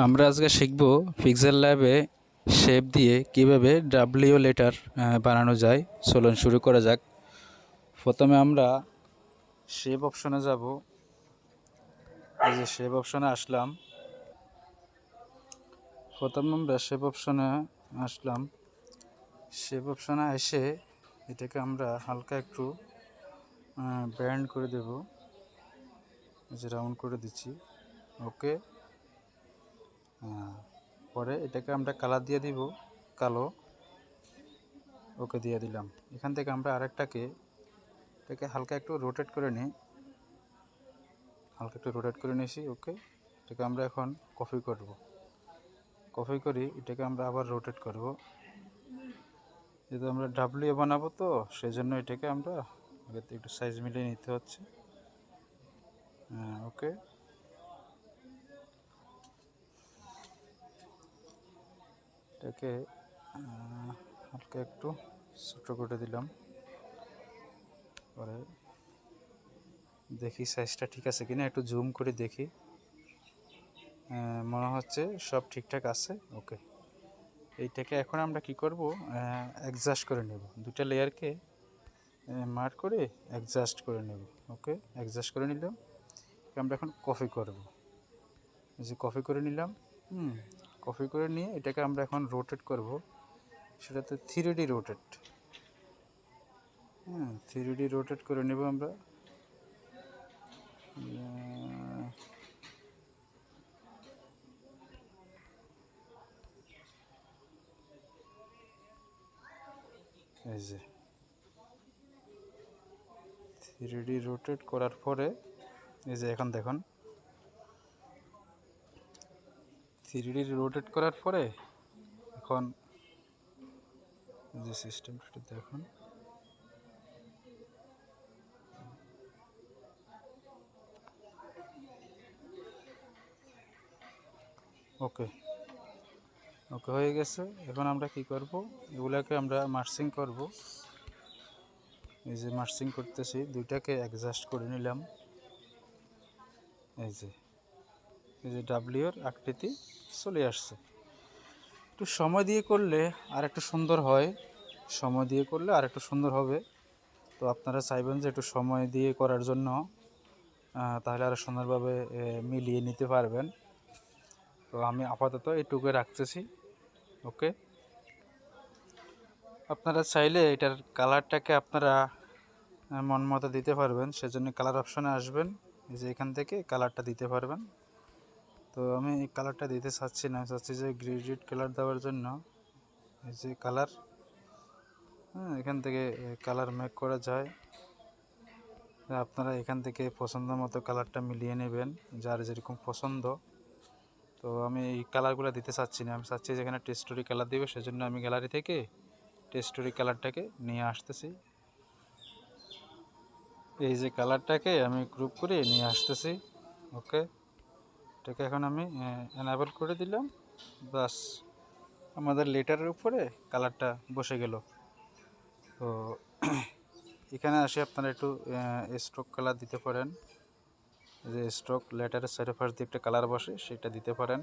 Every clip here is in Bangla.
আমরা আজকে শিখব পিক্সেল ল্যাবে শেপ দিয়ে কিভাবে ডাব্লিউ লেটার বানানো যায়। চলুন শুরু করা যাক। প্রথমে আমরা শেপ অপশনে যাব। এই যে শেপ অপশনে আসলাম। প্রথমে আমরা শেপ অপশনে আসলাম। শেপ অপশনে এসে এটাকে আমরা হালকা একটু ব্যান্ড করে দেব। যে রাউন্ড করে দিচ্ছি। ওকে। পরে এটাকে আমরা কালার দিয়ে দিব কালো। ওকে দিয়ে দিলাম। এখান থেকে আমরা আরেকটাকে এটাকে হালকা একটু রোটেট করে নিই। নিয়েছি। ওকে, এটাকে আমরা এখন কপি করব। কপি করি এটাকে আমরা আবার রোটেট করব। যেহেতু আমরা ডাব্লিউ বানাবো তো সেজন্য এটাকে আমরা একটু সাইজ মিলিয়ে নিতে হচ্ছে। ওকে, এটাকে হালকা একটু ছোটো করে দিলাম। পরে দেখি সাইজটা ঠিক আছে কিনা, একটু জুম করে দেখি। মনে হচ্ছে সব ঠিকঠাক আছে। ওকে, এইটাকে এখন আমরা কি করব, অ্যাডজাস্ট করে নেব। দুটা লেয়ারকে মার্ক করে অ্যাডজাস্ট করে নেব। ওকে, অ্যাডজাস্ট করে নিলাম। আমরা এখন কপি করব। এই যে কপি করে নিলাম। কপি করে নিয়ে এটাকে আমরা এখন রোটেট করব। সেটাতে 3D রোটেট। 3D রোটেট করে নেব আমরা। এই যে 3D রোটেট করার পরে এই যে এখন দেখুন 3D রোটেট করার পরে এখন যে সিস্টেমটা দেখুন। ওকে, ওকে হয়ে গেছে। এখন আমরা কি করব, এগুলাকে আমরা মার্সিং করব। এই যে মার্সিং করতেছি, দুইটাকে অ্যাডজাস্ট করে নিলাম। এই যে ডাব্লিউর আকৃতি চলে আসছে। একটু সময় দিয়ে করলে আর একটু সুন্দর হয়। সময় দিয়ে করলে আর একটু সুন্দর হবে। তো আপনারা চাইবেন যে একটু সময় দিয়ে করার জন্য, তাহলে আরও সুন্দরভাবে মিলিয়ে নিতে পারবেন। তো আমি আপাতত এইটুকু রাখতেছি। ওকে, আপনারা চাইলে এটার কালারটাকে আপনারা মন মতো দিতে পারবেন। সেজন্য কালার অপশনে আসবেন। এই যে এখান থেকে কালারটা দিতে পারবেন। তো আমি এই কালারটা দিতে চাচ্ছি না, চাচ্ছি যে গ্রেডিয়েন্ট কালার দেওয়ার জন্য। এই যে কালার, এখান থেকে কালার মেক করা যায়। আপনারা এখান থেকে পছন্দ মতো কালারটা মিলিয়ে নেবেন, যার যেরকম পছন্দ। তো আমি এই কালারগুলো দিতে চাচ্ছি না, আমি চাচ্ছি যেখানে টেক্সচারি কালার দিবে, সেজন্য আমি গ্যালারি থেকে টেক্সচারি কালারটাকে নিয়ে আসতেছি। এই যে কালারটাকে আমি গ্রুপ করে নিয়ে আসতেছি। ওকে, এটাকে এখন আমি এনাবেল করে দিলাম। বাস, আমাদের লেটারের উপরে কালারটা বসে গেল। তো এখানে আসে আপনারা একটু স্ট্রোক কালার দিতে পারেন। যে স্ট্রোক লেটারের চারিপাশ দিয়ে একটা কালার বসে, সেটা দিতে পারেন।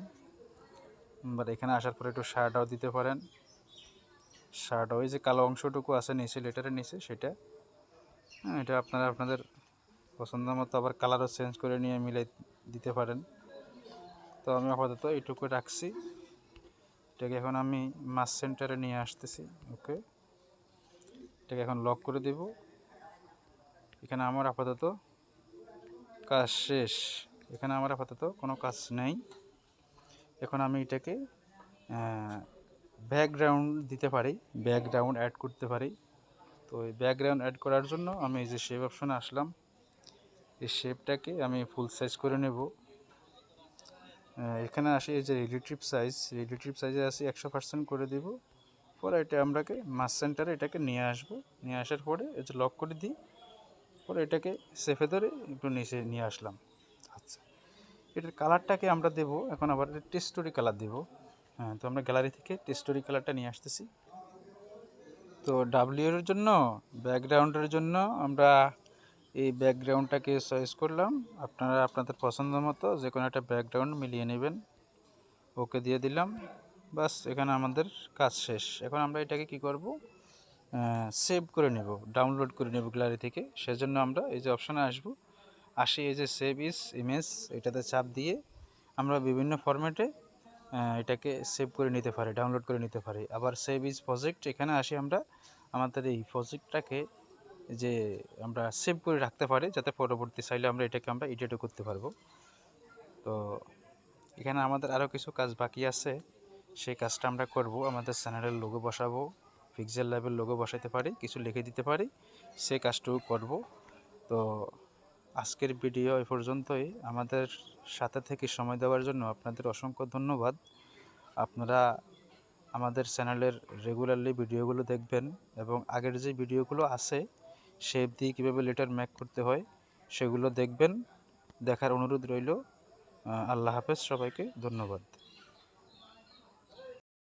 বা এখানে আসার পরে একটু শার্টও দিতে পারেন। শার্ট ওই যে কালো অংশটুকু আছে নিচে, লেটারের নিচে, সেটা এটা আপনারা আপনাদের পছন্দ মতো আবার কালারও চেঞ্জ করে নিয়ে মিলাই দিতে পারেন। তো আমি আপাতত এইটুকু রাখছি। এটাকে এখন আমি মাস সেন্টারে নিয়ে আসতেছি। ওকে, এটাকে এখন লক করে দেব। এখানে আমার আপাতত কাজ শেষ। এখানে আমার আপাতত কোনো কাজ নেই। এখন আমি এটাকে ব্যাকগ্রাউন্ড দিতে পারি, ব্যাকগ্রাউন্ড অ্যাড করতে পারি। তো এই ব্যাকগ্রাউন্ড অ্যাড করার জন্য আমি এই যে শেপ অপশনে আসলাম। এই শেপটাকে আমি ফুল সাইজ করে নেব। এখানে আসি এই যে রিলেটিভ সাইজে আসি 100% করে দেব। পরে এটা আমরাকে মাস সেন্টারে এটাকে নিয়ে আসবো। নিয়ে আসার পরে এই যে লক করে দিই। পরে এটাকে সেফে ধরে একটু নিচে নিয়ে আসলাম। আচ্ছা, এটার কালারটাকে আমরা দেব এখন আবার টেক্সচারি কালার দেব। তো আমরা গ্যালারি থেকে টেক্সচারি কালারটা নিয়ে আসতেছি। তো ডাব্লিউর জন্য ব্যাকগ্রাউন্ডের জন্য আমরা এই ব্যাকগ্রাউন্ডটাকে চয়েস করলাম। আপনারা আপনাদের পছন্দ মতো যে কোনো একটা ব্যাকগ্রাউন্ড মিলিয়ে নেবেন। ওকে দিয়ে দিলাম। বাস এখানে আমাদের কাজ শেষ। এখন আমরা এটাকে কি করব, সেভ করে নেব, ডাউনলোড করে নেব গ্যালারি থেকে। সেজন্য আমরা এই যে অপশানে আসি এই যে সেভ ইজ ইমেজ, এটাতে চাপ দিয়ে আমরা বিভিন্ন ফরম্যাটে এটাকে সেভ করে নিতে পারি, ডাউনলোড করে নিতে পারি। আবার সেভ ইজ প্রজেক্ট, এখানে আসি আমরা আমাদের এই প্রজেক্টটাকে যে আমরা সেভ করে রাখতে পারি, যাতে পরবর্তী চাইলে আমরা এটাকে আমরা এডিটও করতে পারবো। তো এখানে আমাদের আরও কিছু কাজ বাকি আছে, সেই কাজটা আমরা করব। আমাদের চ্যানেলের লোগো বসাবো, পিক্সেল ল্যাবের লোগো বসাতে পারি, কিছু লিখে দিতে পারি, সেই কাজটুকু করব। তো আজকের ভিডিও এই পর্যন্তই। আমাদের সাথে থেকে সময় দেওয়ার জন্য আপনাদের অসংখ্য ধন্যবাদ। আপনারা আমাদের চ্যানেলের রেগুলারলি ভিডিওগুলো দেখবেন এবং আগের যে ভিডিওগুলো আছে শেপ দিয়ে কীভাবে লেটার মেক করতে হয় সেগুলো দেখবেন। দেখার অনুরোধ রইল। আল্লাহ হাফেজ, সবাইকে ধন্যবাদ।